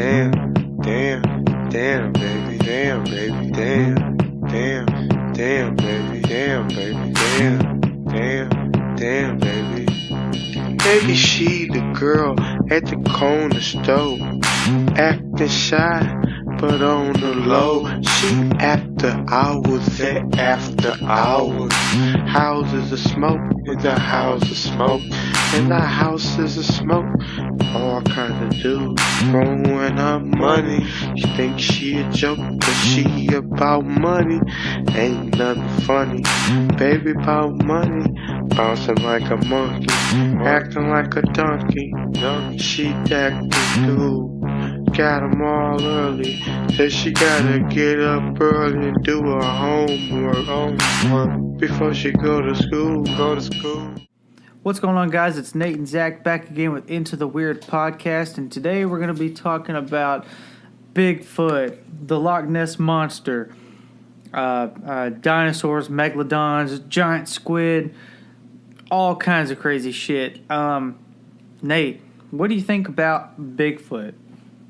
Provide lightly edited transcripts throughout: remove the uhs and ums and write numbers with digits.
damn, damn, baby, damn, baby, damn, baby, damn, baby, damn, baby. Maybe she the girl at the corner store, acting shy, but on the low. She after hours at after hours. Houses of smoke in the house of smoke, and the houses of smoke. All kinds of dudes throwing up money. You think she a joke, but she about money. Ain't nothing funny, baby about money. Bouncing like a monkey, acting like a donkey. She acting dude. Got 'em all early. Said she gotta get up early and do her homework before she go to school. What's going on, guys? It's Nate and Zach back again with Into the Weird podcast, and today we're going to be talking about Bigfoot, the Loch Ness Monster, dinosaurs, megalodons, giant squid, all kinds of crazy shit. Nate, what do you think about Bigfoot?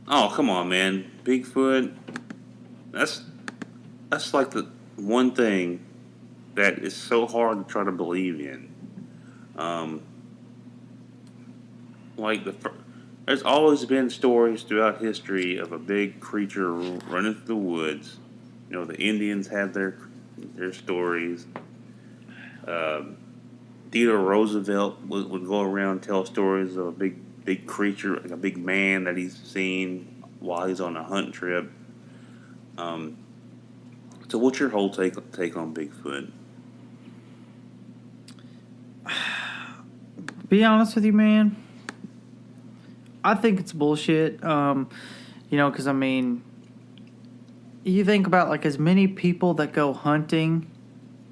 Oh, come on, man. Bigfoot, that's like the one thing that is so hard to try to believe in. There's always been stories throughout history of a big creature running through the woods. You know, the Indians had their stories. Theodore Roosevelt would go around and tell stories of a big creature, like a big man that he's seen while he's on a hunt trip. So what's your whole take on Bigfoot? Be honest with you, man. I think it's bullshit. Because I mean, you think about like as many people that go hunting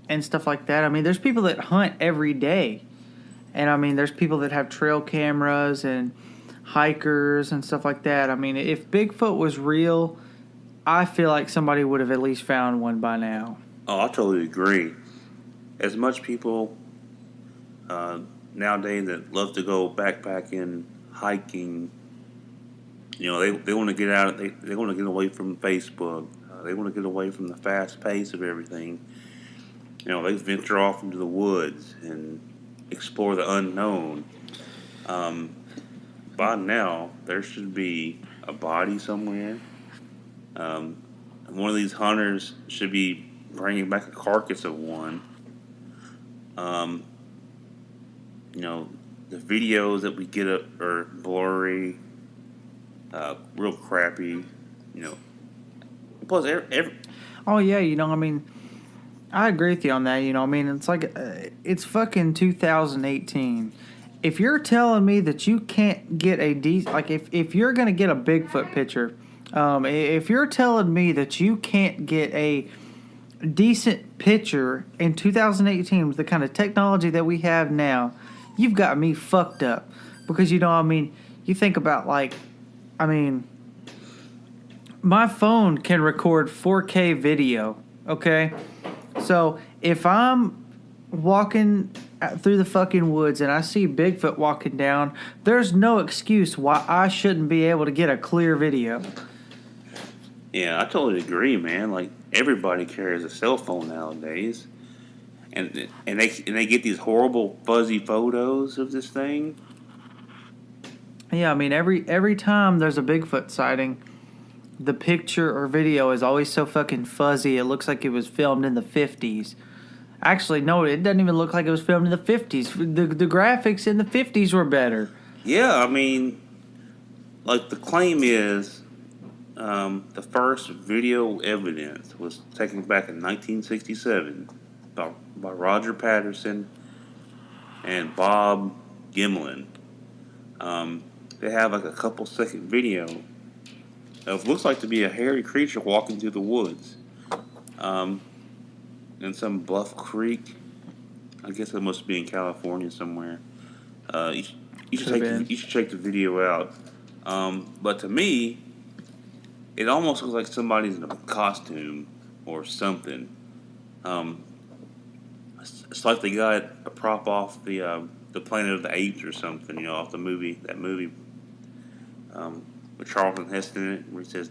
and stuff like that. I mean, there's people that hunt every day. And I mean, there's people that have trail cameras and hikers and stuff like that. I mean, if Bigfoot was real, I feel like somebody would have at least found one by now. Oh, I totally agree. As much people nowadays that love to go backpacking, hiking, you know, they want to get out. They want to get away from Facebook. They want to get away from the fast pace of everything. You know, they venture off into the woods and explore the unknown. By now, there should be a body somewhere. One of these hunters should be bringing back a carcass of one. You know, the videos that we get are blurry, real crappy. You know, plus Oh yeah, I mean, I agree with you on that. I mean, it's like it's fucking 2018. If you're telling me that you can't get a if you're gonna get a Bigfoot picture, if you're telling me that you can't get a decent picture in 2018 with the kind of technology that we have now, you've got me fucked up. Because I mean, you think about my phone can record 4K video. Okay, so if I'm walking through the fucking woods and I see Bigfoot walking down, there's no excuse why I shouldn't be able to get a clear video. Yeah, I totally agree, man. Like, everybody carries a cell phone nowadays, and they get these horrible fuzzy photos of this thing. Yeah, I mean, every time there's a Bigfoot sighting, the picture or video is always so fucking fuzzy. It looks like it was filmed in the 50s. Actually, no, it doesn't even look like it was filmed in the 50s. The graphics in the 50s were better. Yeah, I mean, like, the claim is the first video evidence was taken back in 1967 by Roger Patterson and Bob Gimlin. They have like a couple second video of looks like to be a hairy creature walking through the woods. In some Bluff Creek. I guess it must be in California somewhere. You should check the video out. But to me, it almost looks like somebody's in a costume or something. It's like they got a prop off the Planet of the Apes or something, off the movie. That movie. with Charlton Heston in it, where he says,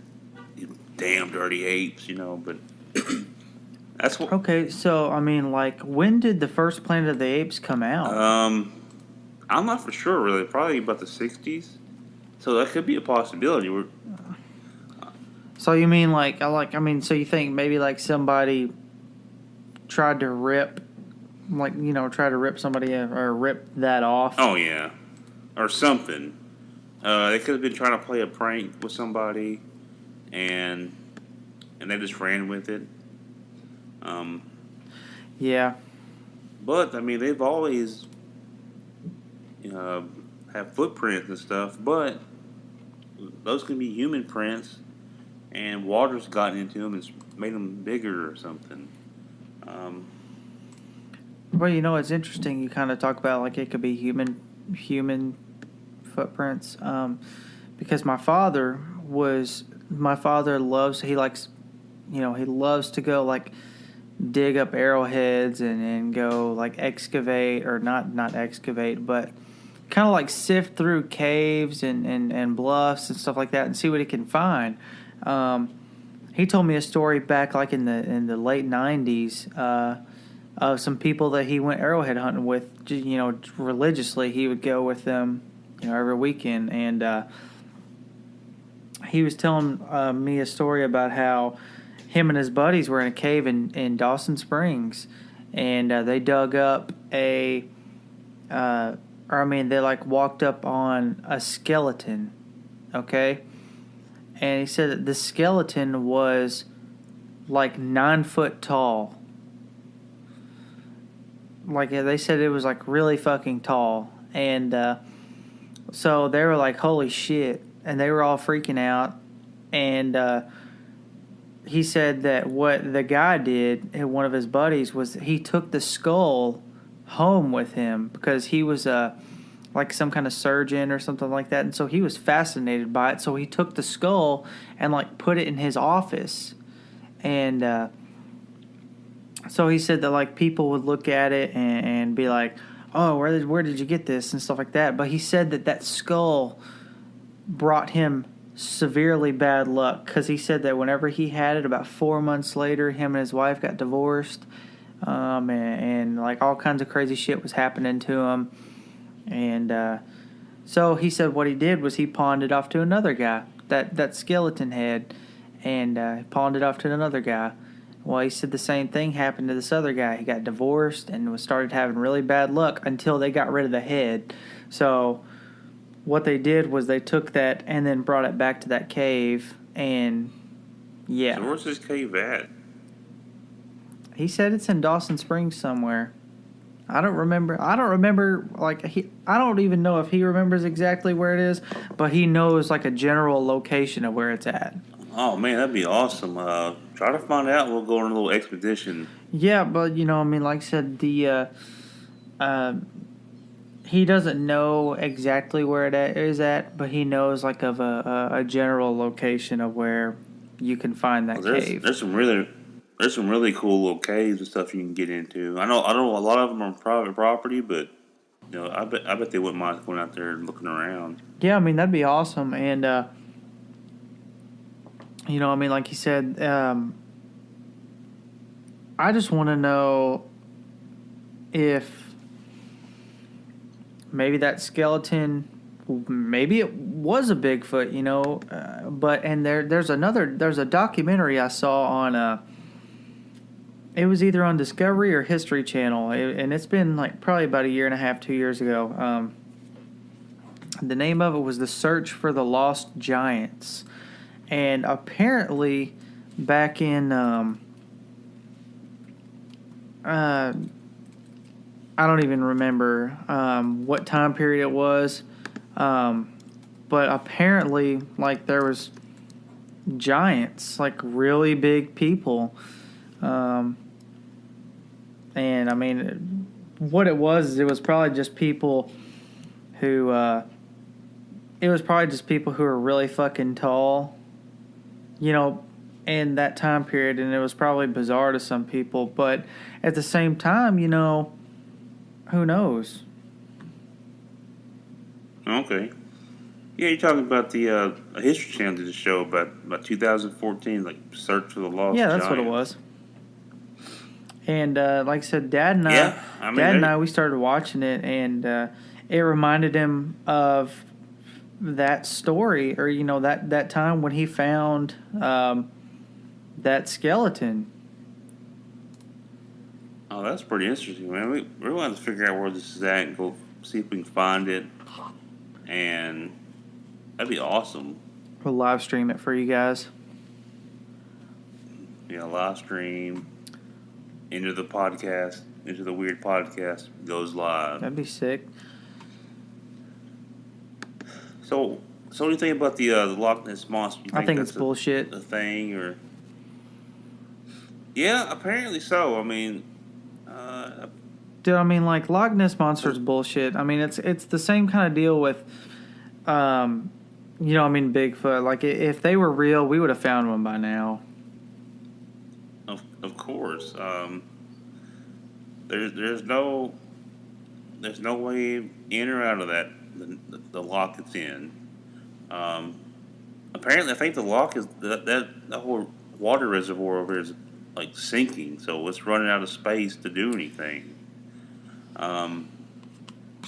"You damn dirty apes," but that's what. Okay, so I mean, like, when did the first Planet of the Apes come out? I'm not for sure, really. Probably about the '60s. So that could be a possibility. So you mean I mean, so you think maybe like somebody tried to rip, try to rip somebody or rip that off? Oh yeah, or something. They could have been trying to play a prank with somebody, and they just ran with it. Yeah. But I mean, they've always have footprints and stuff, but those can be human prints, and water's gotten into them and made them bigger or something. Well, it's interesting. You kind of talk about like it could be human footprints, because my father loves he likes, he loves to go like dig up arrowheads and go like excavate or not excavate, but kind of like sift through caves and bluffs and stuff like that and see what he can find. He told me a story back like in the late '90s of some people that he went arrowhead hunting with, religiously. He would go with them, every weekend, and he was telling me a story about how him and his buddies were in a cave in Dawson Springs, and they dug up they like walked up on a skeleton, okay? And he said that the skeleton was like 9 foot tall. Like they said it was like really fucking tall. And so they were like, holy shit. And they were all freaking out. And he said that what the guy did, one of his buddies, was he took the skull home with him because he was like some kind of surgeon or something like that, and so he was fascinated by it. So he took the skull and like put it in his office, and so he said that like people would look at it and be like, "Oh, where did you get this?" and stuff like that. But he said that skull brought him severely bad luck because he said that whenever he had it, about 4 months later, him and his wife got divorced, and like all kinds of crazy shit was happening to him. And so he said what he did was he pawned it off to another guy, that skeleton head, and pawned it off to another guy. Well, he said the same thing happened to this other guy. He got divorced and started having really bad luck until they got rid of the head. So what they did was they took that and then brought it back to that cave, and yeah. So where's this cave at? He said it's in Dawson Springs somewhere. I don't remember, like, I don't even know if he remembers exactly where it is, but he knows, like, a general location of where it's at. Oh, man, that'd be awesome. Try to find out. We'll go on a little expedition. Yeah, but, like I said, he doesn't know exactly where it is at, but he knows, like, of a general location of where you can find that cave. There's some really cool little caves and stuff you can get into. I know a lot of them are on private property, but I bet they wouldn't mind going out there and looking around. Yeah, that'd be awesome. And like you said, I just want to know if maybe that skeleton, maybe it was a Bigfoot, but there's a documentary I saw on it was either on Discovery or History Channel, and it's been like probably about 1.5 years, 2 years ago. The name of it was The Search for the Lost Giants. And apparently back in, I don't even remember what time period it was, but apparently like there was giants, like really big people. And what it was probably just people who were really fucking tall, in that time period, and it was probably bizarre to some people, but at the same time, who knows? Okay. Yeah, you're talking about the History Channel did a show about 2014, like Search for the Yeah, Lost that's what it Giant. was. And like I said, Yeah, I mean Dad and they. I, we started watching it, and it reminded him of that story, or that time when he found that skeleton. Oh, that's pretty interesting, man. We're going to have to figure out where this is at and go see if we can find it, and that'd be awesome. We'll live stream it for you guys. Yeah, live stream into the podcast, into the weird podcast goes live. That'd be sick. So what do you think about the Loch Ness monster? You I think it's that's bullshit. a thing, or yeah, apparently so. I mean, Dude, I mean, like Loch Ness monster's bullshit. I mean, it's the same kind of deal with, Bigfoot. Like if they were real, we would have found one by now. of course, there's no way in or out of that the lock it's in. Apparently, I think the lock is that whole water reservoir over here is like sinking, so it's running out of space to do anything. Um,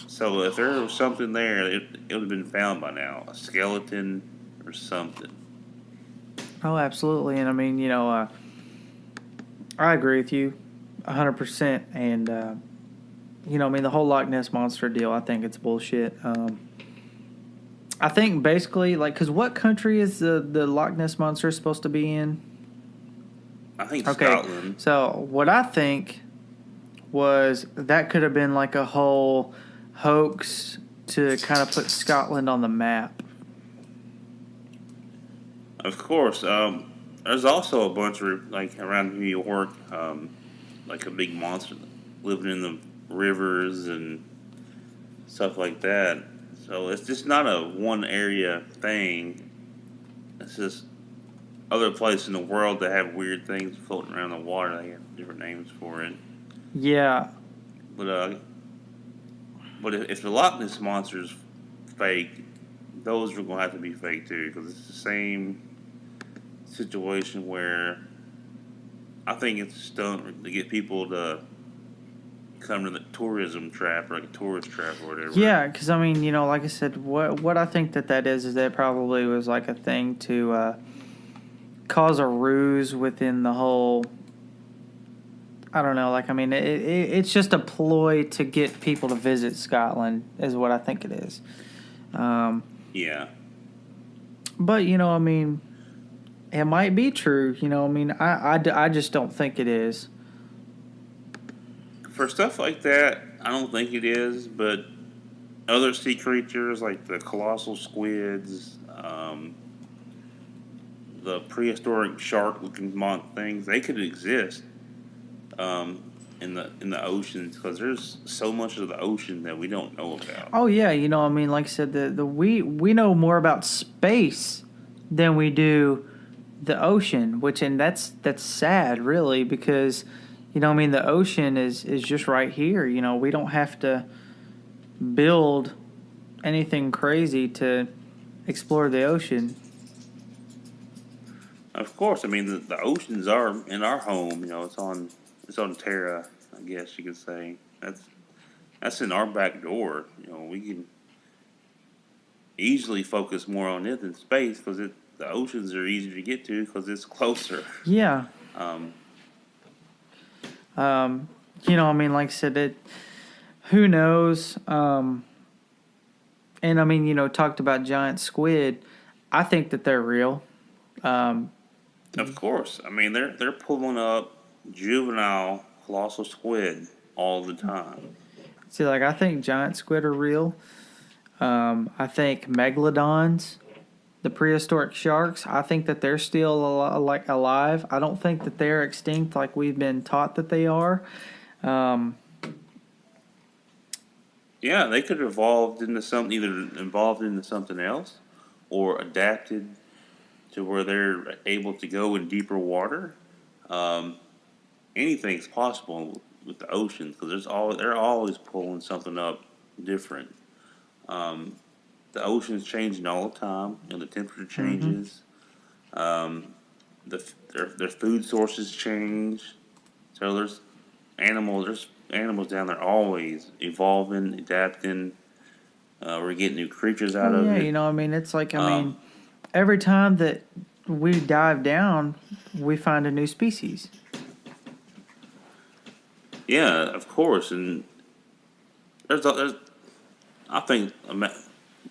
so if there was something there, it would have been found by now, a skeleton or something. Oh, absolutely. And I mean, I agree with you 100%. And, the whole Loch Ness monster deal, I think it's bullshit. I think basically, like, because what country is the Loch Ness monster supposed to be in? I think Okay, Scotland. so what I think was that could have been like a whole hoax to kind of put Scotland on the map. Of course, there's also a bunch of like around New York, like a big monster living in the rivers and stuff like that. So it's just not a one area thing. It's just other places in the world that have weird things floating around the water. They have different names for it. Yeah. But if the Loch Ness monster's fake, those are gonna have to be fake too, because it's the same situation where I think it's a stunt to get people to come to the tourism trap, or like a tourist trap or whatever. Yeah, because I mean, like I said, what I think that is that probably was like a thing to cause a ruse within the whole. I don't know. Like, I mean, it's just a ploy to get people to visit Scotland, is what I think it is. Yeah. But I mean, it might be true. I mean, I just don't think it is. For stuff like that, I don't think it is, but other sea creatures like the colossal squids, the prehistoric shark-looking things, they could exist in the oceans, because there's so much of the ocean that we don't know about. Oh yeah, I mean, like I said, we know more about space than we do the ocean, and that's sad, really, because I mean, the ocean is just right here. We don't have to build anything crazy to explore the ocean. Of course, I mean the oceans are in our home. It's on Terra, I guess you could say. That's in our back door. We can easily focus more on it than space, because the oceans are easier to get to because it's closer. Yeah. Um, I mean, like I said, who knows? And I mean, talked about giant squid. I think that they're real. of course, I mean they're pulling up juvenile colossal squid all the time. See, like, I think giant squid are real. I think megalodons, the prehistoric sharks, I think that they're still alive. I don't think that they're extinct like we've been taught that they are. Yeah, they could have evolved into something else, or adapted to where they're able to go in deeper water. Um, Anything's possible with the oceans, because they're always pulling something up different. Um, the ocean's changing all the time. You know, the temperature changes. Their food sources change. So there's animals down there always evolving, adapting. We're getting new creatures out Oh of yeah, it. I mean, it's like, Um, every time that we dive down, we find a new species. yeah, of course, and there's I think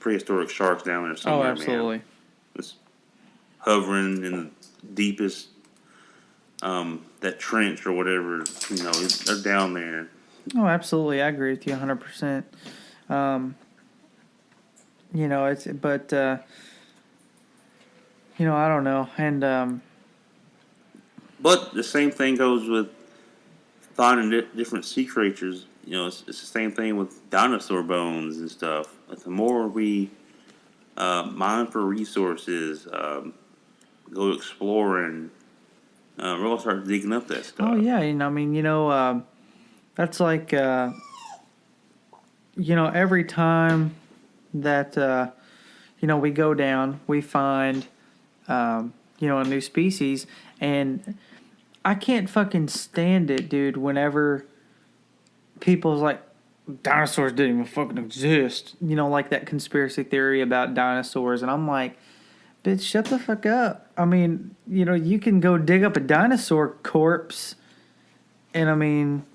prehistoric sharks down there Oh, somewhere, man. absolutely. It's hovering in the deepest that trench or whatever. You know, they're down there. Oh, absolutely. I agree with you 100%. Um, it's, but, I don't know. And, But the same thing goes with finding different sea creatures. You know, it's the same thing with dinosaur bones and stuff. Like the more we mine for resources, go exploring, we're gonna start digging up that oh, stuff. yeah. That's like, every time that, we go down, we find, a new species. And I can't fucking stand it, dude, whenever people's like, dinosaurs didn't even fucking exist. Like that conspiracy theory about dinosaurs. And I'm like, bitch, shut the fuck up. I mean, you can go dig up a dinosaur corpse. And I mean,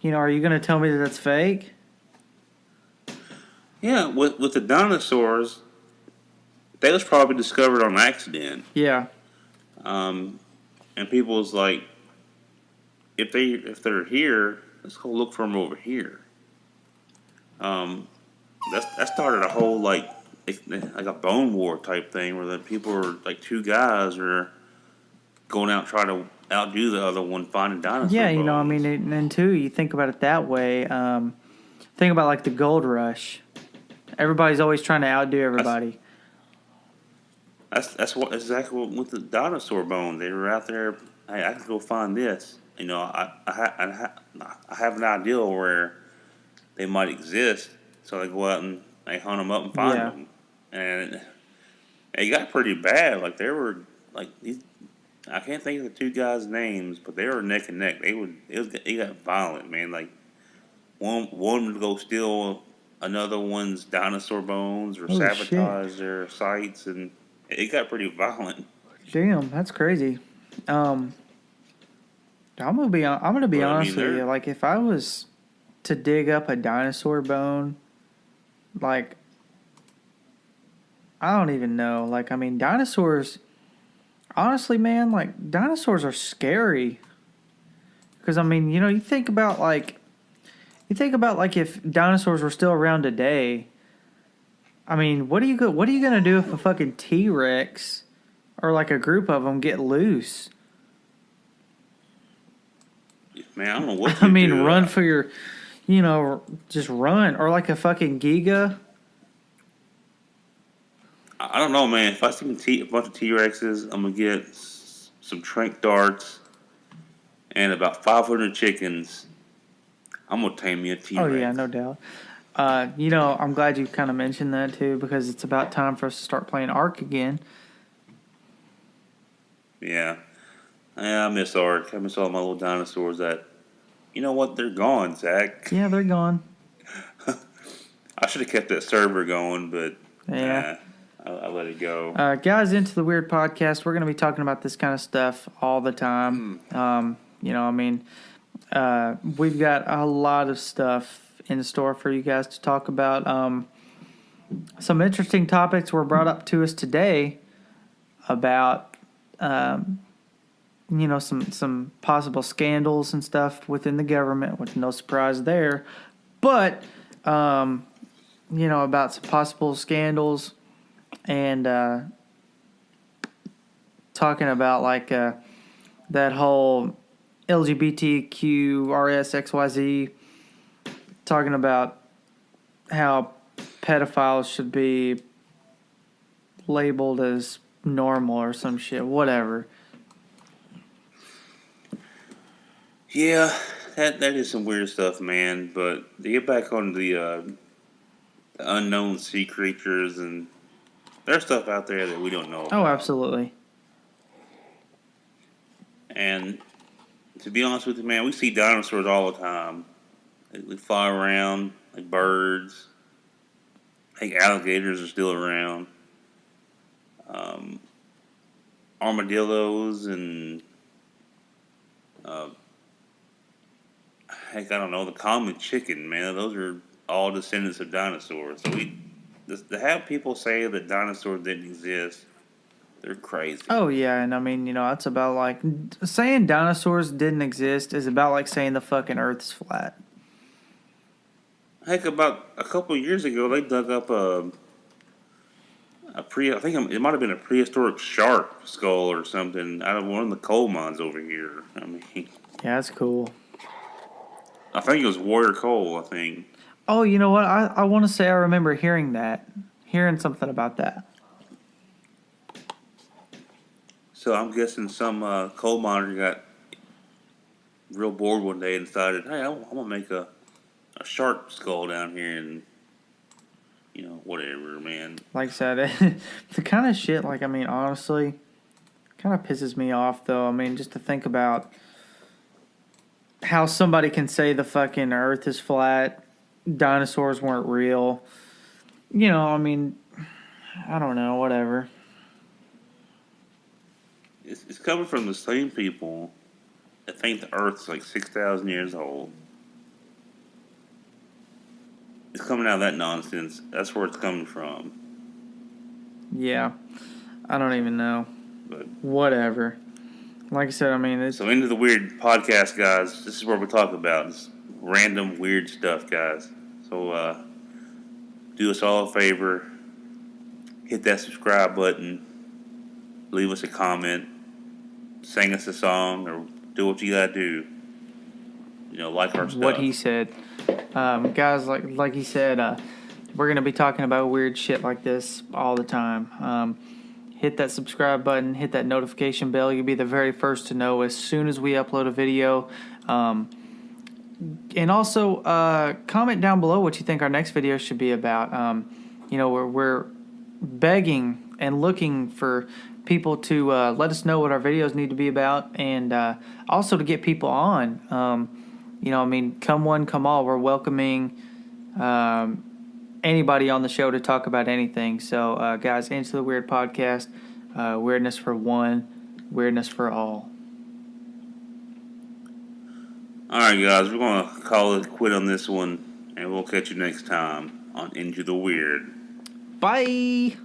are you going to tell me that that's fake? Yeah, with the dinosaurs, they was probably discovered on accident. Yeah. And people's like, if they're here, let's go look for them over here. Um, that started a whole like a bone war type thing where the people are like two guys are going out trying to outdo the other one finding dinosaur Yeah, bones. and too, you think about it that way. Think about like the gold rush. Everybody's always trying to outdo That's everybody. that's what exactly what with the dinosaur bones. They were out there. Hey, I can go find this. You know, I have an idea where they might exist, so they go out and they hunt them up and find Yeah. them, and it got pretty bad. Like they were like these. I can't think of the two guys' names, but they were neck and neck. It got violent, man. Like one would go steal another one's dinosaur bones or Holy shit. sabotage their sites, and it got pretty violent. Damn, that's crazy. Um, I'm gonna be But I honest mean, with you. they're Like, if I was to dig up a dinosaur bone, like, I don't even know. Like, I mean, dinosaurs. Honestly, man, like, dinosaurs are scary. Because I mean, you think about like if dinosaurs were still around today. I mean, what are you gonna do if a fucking T Rex or like a group of them get loose? man. I don't know what I you mean, do. run for your, just run, or like a fucking Giga. I don't know, man. If I see a bunch of T Rexes, I'm gonna get some trank darts and about 500 chickens. I'm gonna tame me a T Oh yeah, no Rex. doubt. I'm glad you kind of mentioned that too because it's about time for us to start playing Ark again. Yeah. Yeah, I miss Ark. I miss all my little dinosaurs that, you know what, they're gone, Zach. Yeah, they're gone. I should have kept that server going, but Yeah. nah, I let it go. Guys, into the Weird Podcast, we're going to be talking about this kind of stuff all the time. Hmm. We've got a lot of stuff in store for you guys to talk about. Some interesting topics were brought up to us today about, some possible scandals and stuff within the government, with no surprise there. But, about some possible scandals and talking about like that whole LGBTQ RSXYZ, talking about how pedophiles should be labeled as normal or some shit, whatever. Yeah, that is some weird stuff, man. But to get back on the the unknown sea creatures, and there's stuff out there that we don't know about. Oh, absolutely. And to be honest with you, man, we see dinosaurs all the time. They fly around like birds. I think alligators are still around. Um, Armadillos and heck, I don't know, the common chicken, man. Those are all descendants of dinosaurs. So to have people say that dinosaurs didn't exist, they're crazy. Oh yeah, and I mean, it's about like saying dinosaurs didn't exist is about like saying the fucking Earth's flat. Heck, about a couple of years ago, they dug up I think it might have been a prehistoric shark skull or something out of one of the coal mines over here. I mean, Yeah, that's cool. I think it was Warrior Coal. I think. Oh, you know what? I want to say I remember hearing something about that. So I'm guessing some coal miner got real bored one day and decided, hey, I'm gonna make a shark skull down here, and whatever, man. Like I said, the kind of shit, like, I mean, honestly, kind of pisses me off, though. I mean, just to think about how somebody can say the fucking Earth is flat, dinosaurs weren't real. I mean, I don't know, whatever. It's coming from the same people that think the Earth's like 6,000 years old. It's coming out of that nonsense. That's where it's coming from. Yeah, I don't even know. But Whatever. Like I said, I mean, it's so into the weird podcast, guys. This is what we talk about. It's random weird stuff, guys. So do us all a favor. Hit that subscribe button. Leave us a comment. Sing us a song, or do what you gotta do. Like our stuff. what he said. Guys, like he said, we're going to be talking about weird shit like this all the time. Hit that subscribe button, hit that notification bell. You'll be the very first to know as soon as we upload a video. And also, comment down below what you think our next video should be about. We're begging and looking for people to let us know what our videos need to be about, and also to get people on. Come one, come all. We're welcoming anybody on the show to talk about anything. So, guys, Into the Weird Podcast, weirdness for one, weirdness for all. All right, guys, we're going to call it quit on this one, and we'll catch you next time on Into the Weird. Bye!